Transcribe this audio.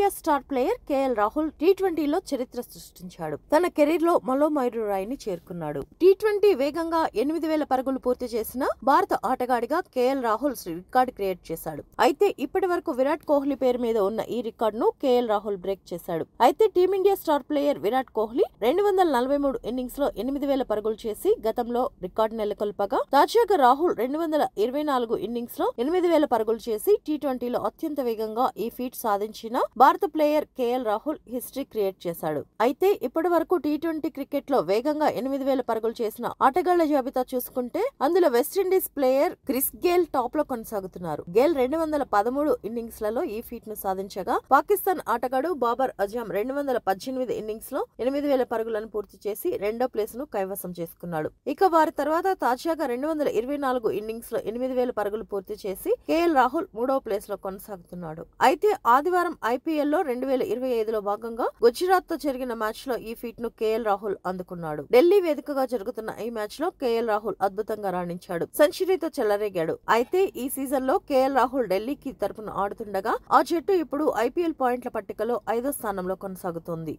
Team India star player KL Rahul టీ20లో చరిత్ర సృష్టించాడు. తన కెరీర్ లో మరో మైలురాయిని చేరుకున్నాడు. టీ20 వేగంగా 8000 పరుగులు పూర్తి చేసిన భారత ఆటగాడిగా కేఎల్ రాహుల్ రికార్డు క్రియేట్ చేశాడు. అయితే ఇప్పటి వరకు విరాట్ కోహ్లీ పేరు మీద ఉన్న ఈ రికార్డును కేఎల్ రాహుల్ బ్రేక్ చేశాడు. అయితే team India star player Virat Kohli 243 innings లో 8000 పరుగులు చేసి గతంలో రికార్డు నెలకొల్పగా, తాజాగా రాహుల్ 224 ఇన్నింగ్స్ లో 8000 పరుగులు చేసి టీ20లో అత్యంత వేగంగా ఈ ఫీట్ సాధించిన భారత player KL Rahul history create చేశాడు. అయితే ఇప్పటి వరకు టీ20 క్రికెట్ లో వేగంగా 8000 పరుగులు చేసిన ఆటగాళ్ల జాబితా చూసుకుంటే అందులో West Indies player Chris Gayle top లో కొనసాగుతున్నారు. గేల్ 213 ఇన్నింగ్స్ లలో ఈ ఫీట్ ను సాధించగా, పాకిస్తాన్ ఆటగాడు బాబర్ అజమ్ 218 ఇన్నింగ్స్ లో 8000 పరుగులను పూర్తి చేసి రెండో ప్లేస్ ను కైవసం చేసుకున్నాడు. ఇక వారి తర్వాత తాజాగా 224 ఇన్నింగ్స్ లో 8000 పరుగులు పూర్తి చేసి కేఎల్ రాహుల్ మూడో ప్లేస్ లో కొనసాగుతున్నాడు. అయితే ఆదివారం ఐపీఎల్ లో 2025లో భాగంగా గుజరాత్ తో జరిగిన మ్యాచ్ లో ఈ ఫీట్ ను కేఎల్ రాహుల్ అందుకున్నాడు. ఢిల్లీ వేదికగా జరుగుతున్న ఈ మ్యాచ్ లో కేఎల్ రాహుల్ అద్భుతంగా రాణించాడు. సెంచరీతో చెలరేగాడు. అయితే ఈ సీజన్ లో కేఎల్ రాహుల్ ఢిల్లీకి తరపున ఆడుతుండగా ఆ జట్టు ఇప్పుడు ఐపీఎల్ పాయింట్ల పట్టికలో 5వ స్థానంలో కొనసాగుతోంది.